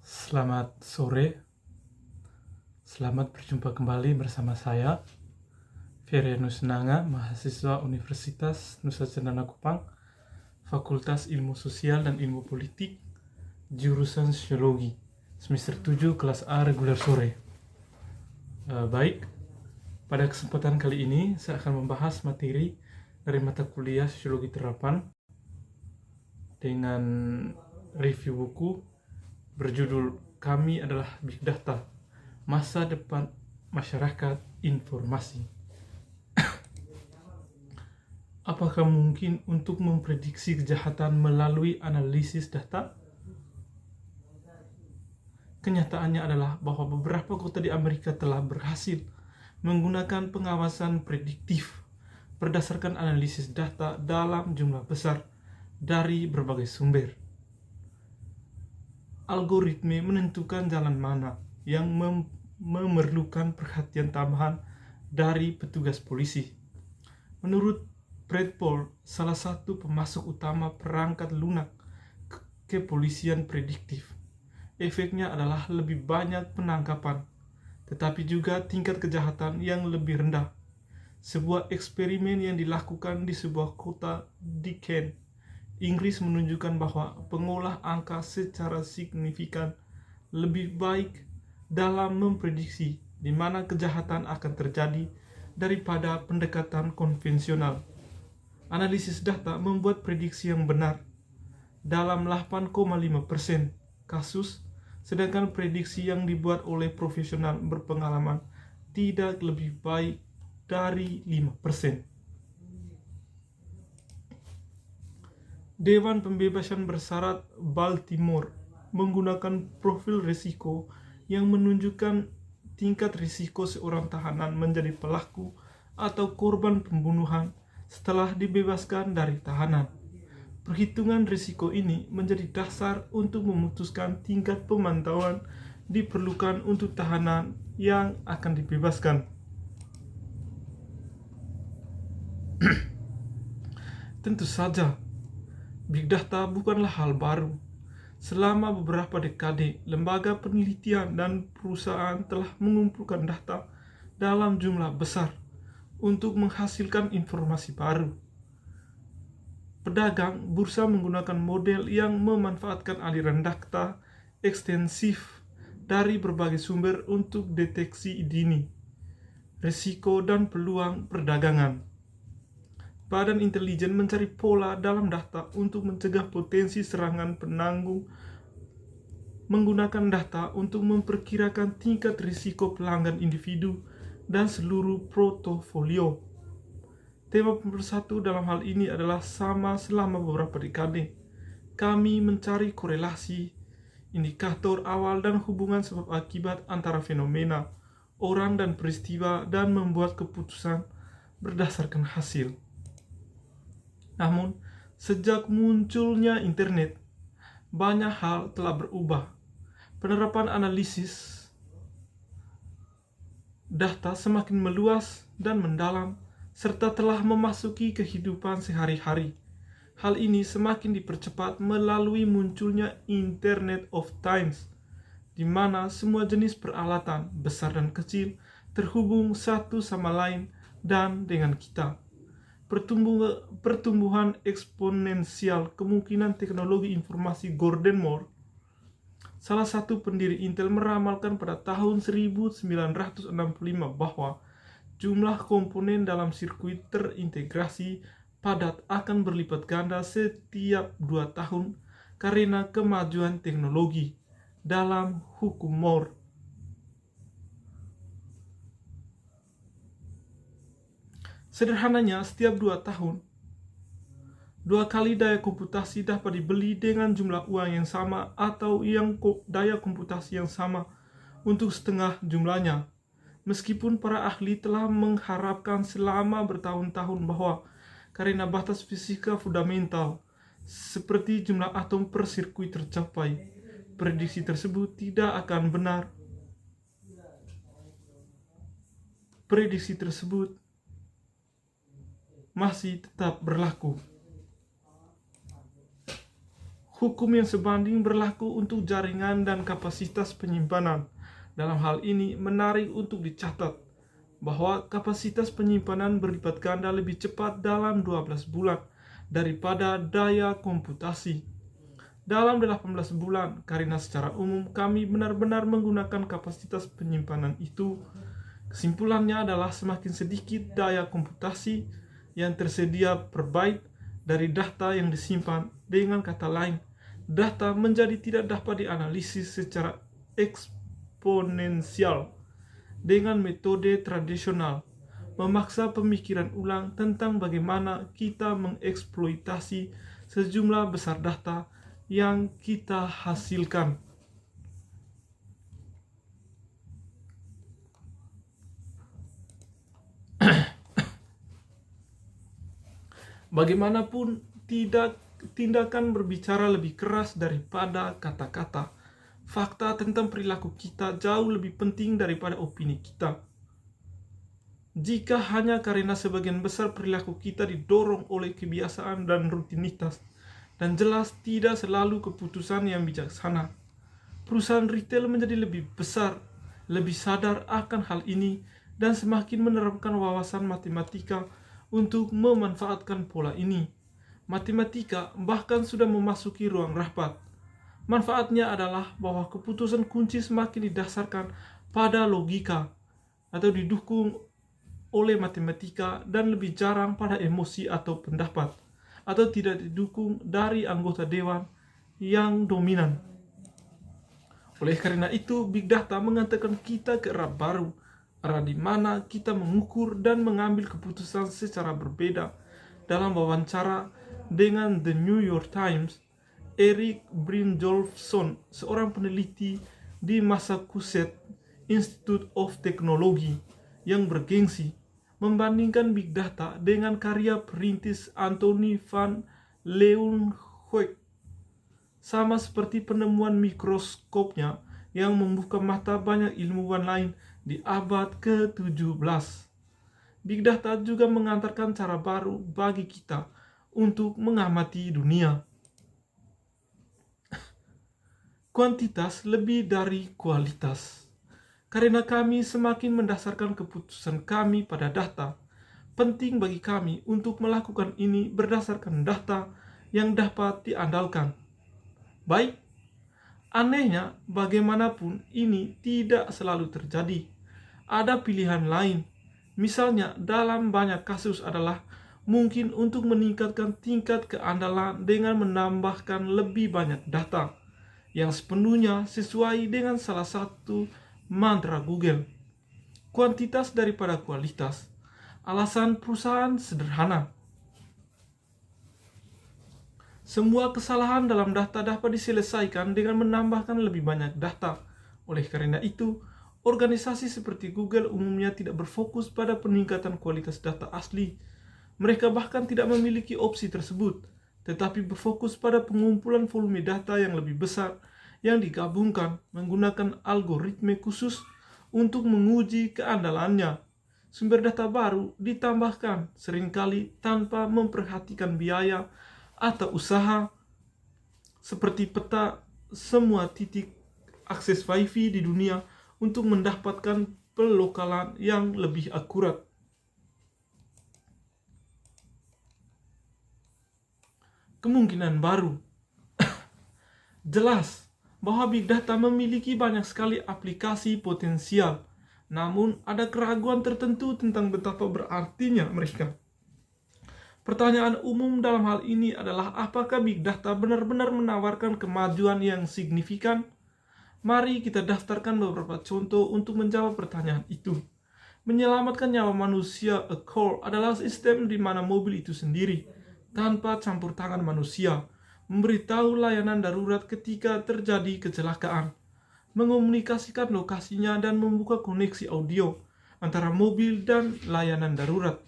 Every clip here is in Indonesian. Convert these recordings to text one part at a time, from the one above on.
Selamat sore, selamat berjumpa kembali bersama saya, Ferianus Nanga, mahasiswa Universitas Nusa Cendana Kupang, Fakultas Ilmu Sosial dan Ilmu Politik, jurusan Sosiologi, semester 7 kelas A reguler sore. Baik, pada kesempatan kali ini saya akan membahas materi dari mata kuliah Sosiologi Terapan dengan review buku berjudul Kami adalah Big Data, Masa Depan Masyarakat Informasi. Apakah mungkin untuk memprediksi kejahatan melalui analisis data? Kenyataannya adalah bahwa beberapa kota di Amerika telah berhasil menggunakan pengawasan prediktif berdasarkan analisis data dalam jumlah besar dari berbagai sumber. Algoritma menentukan jalan mana yang memerlukan perhatian tambahan dari petugas polisi. Menurut Brad Paul, salah satu pemasok utama perangkat lunak kepolisian prediktif, efeknya adalah lebih banyak penangkapan, tetapi juga tingkat kejahatan yang lebih rendah. Sebuah eksperimen yang dilakukan di sebuah kota di Kent, Inggris menunjukkan bahwa pengolah angka secara signifikan lebih baik dalam memprediksi di mana kejahatan akan terjadi daripada pendekatan konvensional. Analisis data membuat prediksi yang benar dalam 8,5% kasus, sedangkan prediksi yang dibuat oleh profesional berpengalaman tidak lebih baik dari 5%. Dewan Pembebasan Bersyarat Baltimore menggunakan profil risiko yang menunjukkan tingkat risiko seorang tahanan menjadi pelaku atau korban pembunuhan setelah dibebaskan dari tahanan. Perhitungan risiko ini menjadi dasar untuk memutuskan tingkat pemantauan diperlukan untuk tahanan yang akan dibebaskan. Tentu saja, Big Data bukanlah hal baru. Selama beberapa dekade, lembaga penelitian dan perusahaan telah mengumpulkan data dalam jumlah besar untuk menghasilkan informasi baru. Pedagang bursa menggunakan model yang memanfaatkan aliran data ekstensif dari berbagai sumber untuk deteksi dini, risiko, dan peluang perdagangan. Badan intelijen mencari pola dalam data untuk mencegah potensi serangan penanggung, menggunakan data untuk memperkirakan tingkat risiko pelanggan individu dan seluruh portofolio. Tema pemersatu dalam hal ini adalah sama selama beberapa dekade. Kami mencari korelasi, indikator awal dan hubungan sebab akibat antara fenomena, orang dan peristiwa, dan membuat keputusan berdasarkan hasil. Namun, sejak munculnya internet, banyak hal telah berubah. Penerapan analisis data semakin meluas dan mendalam, serta telah memasuki kehidupan sehari-hari. Hal ini semakin dipercepat melalui munculnya Internet of Things, di mana semua jenis peralatan, besar dan kecil, terhubung satu sama lain dan dengan kita. Pertumbuhan eksponensial kemungkinan teknologi informasi. Gordon Moore, salah satu pendiri Intel, meramalkan pada tahun 1965 bahwa jumlah komponen dalam sirkuit terintegrasi padat akan berlipat ganda setiap 2 tahun karena kemajuan teknologi. Dalam hukum Moore, sederhananya, setiap 2 tahun, 2 kali daya komputasi dapat dibeli dengan jumlah uang yang sama atau daya komputasi yang sama untuk setengah jumlahnya. Meskipun para ahli telah mengharapkan selama bertahun-tahun bahwa karena batas fisika fundamental seperti jumlah atom per sirkuit tercapai, prediksi tersebut tidak akan benar. Prediksi tersebut masih tetap berlaku. Hukum yang sebanding berlaku untuk jaringan dan kapasitas penyimpanan. Dalam hal ini, menarik untuk dicatat bahwa kapasitas penyimpanan berlipat ganda lebih cepat dalam 12 bulan daripada daya komputasi. Dalam 18 bulan, karena secara umum kami benar-benar menggunakan kapasitas penyimpanan itu. Kesimpulannya adalah semakin sedikit daya komputasi yang tersedia per byte dari data yang disimpan. Dengan kata lain, data menjadi tidak dapat dianalisis secara eksponensial dengan metode tradisional, memaksa pemikiran ulang tentang bagaimana kita mengeksploitasi sejumlah besar data yang kita hasilkan. Bagaimanapun, tindakan berbicara lebih keras daripada kata-kata. Fakta tentang perilaku kita jauh lebih penting daripada opini kita. Jika hanya karena sebagian besar perilaku kita didorong oleh kebiasaan dan rutinitas, dan jelas tidak selalu keputusan yang bijaksana, perusahaan retail menjadi lebih besar, lebih sadar akan hal ini, dan semakin menerapkan wawasan matematika untuk memanfaatkan pola ini. Matematika bahkan sudah memasuki ruang rapat. Manfaatnya adalah bahwa keputusan kunci semakin didasarkan pada logika atau didukung oleh matematika dan lebih jarang pada emosi atau pendapat, atau tidak didukung dari anggota dewan yang dominan. Oleh karena itu, Big Data mengantarkan kita ke arah baru, arah di mana kita mengukur dan mengambil keputusan secara berbeda. Dalam wawancara dengan The New York Times, Eric Brynjolfsson, seorang peneliti di Massachusetts Institute of Technology yang bergengsi, membandingkan Big Data dengan karya perintis Anthony van Leeuwenhoek. Sama seperti penemuan mikroskopnya yang membuka mata banyak ilmuwan lain di abad ke-17. Big Data juga mengantarkan cara baru bagi kita untuk mengamati dunia. Kuantitas lebih dari kualitas. Karena kami semakin mendasarkan keputusan kami pada data, penting bagi kami untuk melakukan ini berdasarkan data yang dapat diandalkan. Baik, anehnya bagaimanapun ini tidak selalu terjadi. Ada pilihan lain. Misalnya dalam banyak kasus adalah mungkin untuk meningkatkan tingkat keandalan dengan menambahkan lebih banyak data yang sepenuhnya sesuai dengan salah satu mantra Google, kuantitas daripada kualitas. Alasan perusahaan sederhana. Semua kesalahan dalam data dapat diselesaikan dengan menambahkan lebih banyak data. Oleh karena itu, organisasi seperti Google umumnya tidak berfokus pada peningkatan kualitas data asli. Mereka bahkan tidak memiliki opsi tersebut, tetapi berfokus pada pengumpulan volume data yang lebih besar yang digabungkan menggunakan algoritma khusus untuk menguji keandalannya. Sumber data baru ditambahkan seringkali tanpa memperhatikan biaya atau usaha, seperti peta semua titik akses Wi-Fi di dunia untuk mendapatkan pelokalan yang lebih akurat. Kemungkinan baru. Jelas bahwa Big Data memiliki banyak sekali aplikasi potensial, namun ada keraguan tertentu tentang betapa berartinya mereka. Pertanyaan umum dalam hal ini adalah apakah Big Data benar-benar menawarkan kemajuan yang signifikan? Mari kita daftarkan beberapa contoh untuk menjawab pertanyaan itu. Menyelamatkan nyawa manusia, a call, adalah sistem di mana mobil itu sendiri, tanpa campur tangan manusia, memberitahu layanan darurat ketika terjadi kecelakaan, mengomunikasikan lokasinya dan membuka koneksi audio antara mobil dan layanan darurat.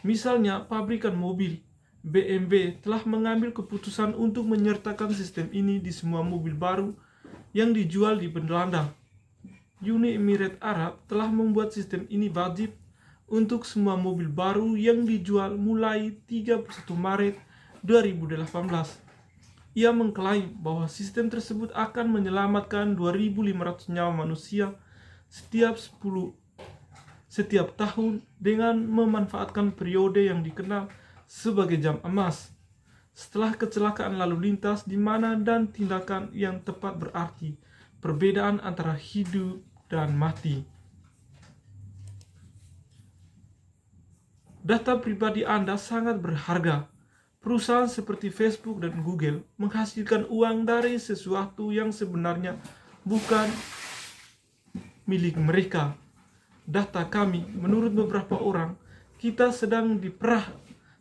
Misalnya, pabrikan mobil BMW telah mengambil keputusan untuk menyertakan sistem ini di semua mobil baru yang dijual di Belanda. Uni Emirat Arab telah membuat sistem ini wajib untuk semua mobil baru yang dijual mulai 31 Maret 2018. Ia mengklaim bahwa sistem tersebut akan menyelamatkan 2.500 nyawa manusia setiap tahun dengan memanfaatkan periode yang dikenal sebagai jam emas. Setelah kecelakaan lalu lintas di mana dan tindakan yang tepat berarti perbedaan antara hidup dan mati. Data pribadi Anda sangat berharga. Perusahaan seperti Facebook dan Google menghasilkan uang dari sesuatu yang sebenarnya bukan milik mereka. Data kami, menurut beberapa orang, kita sedang diperah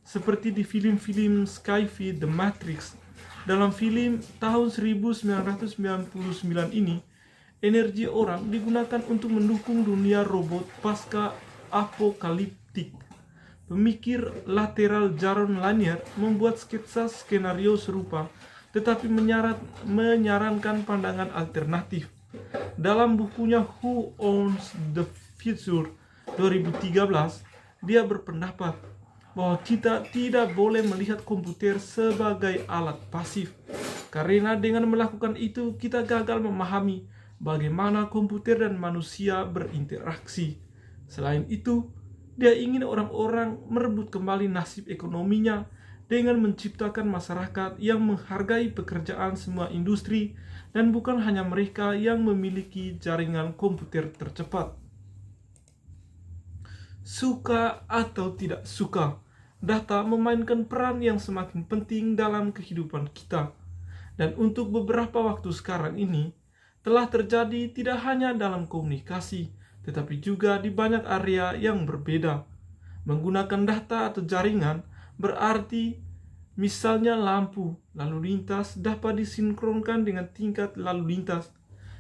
seperti di film-film sci-fi The Matrix. Dalam film tahun 1999 ini, energi orang digunakan untuk mendukung dunia robot pasca apokaliptik. Pemikir lateral Jaron Lanier membuat sketsa skenario serupa, tetapi menyarankan pandangan alternatif. Dalam bukunya Who Owns the Future 2013, dia berpendapat bahwa kita tidak boleh melihat komputer sebagai alat pasif, karena dengan melakukan itu kita gagal memahami bagaimana komputer dan manusia berinteraksi. Selain itu, dia ingin orang-orang merebut kembali nasib ekonominya dengan menciptakan masyarakat yang menghargai pekerjaan semua industri dan bukan hanya mereka yang memiliki jaringan komputer tercepat. Suka atau tidak suka, data memainkan peran yang semakin penting dalam kehidupan kita. Dan untuk beberapa waktu sekarang ini, telah terjadi tidak hanya dalam komunikasi, tetapi juga di banyak area yang berbeda. Menggunakan data atau jaringan berarti misalnya lampu lalu lintas dapat disinkronkan dengan tingkat lalu lintas.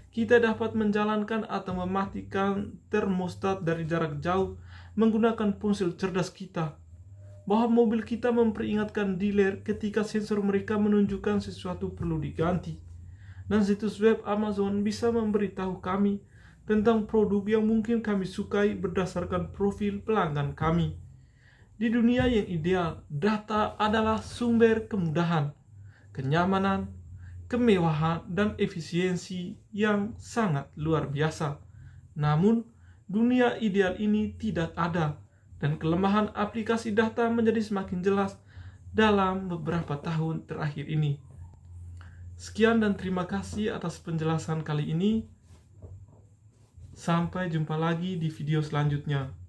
Kita dapat menjalankan atau mematikan termostat dari jarak jauh menggunakan ponsel cerdas kita. Bahwa mobil kita memperingatkan dealer ketika sensor mereka menunjukkan sesuatu perlu diganti. Dan situs web Amazon bisa memberitahu kami tentang produk yang mungkin kami sukai berdasarkan profil pelanggan kami. Di dunia yang ideal, data adalah sumber kemudahan, kenyamanan, kemewahan, dan efisiensi yang sangat luar biasa. Namun, dunia ideal ini tidak ada, dan kelemahan aplikasi data menjadi semakin jelas dalam beberapa tahun terakhir ini. Sekian dan terima kasih atas penjelasan kali ini. Sampai jumpa lagi di video selanjutnya.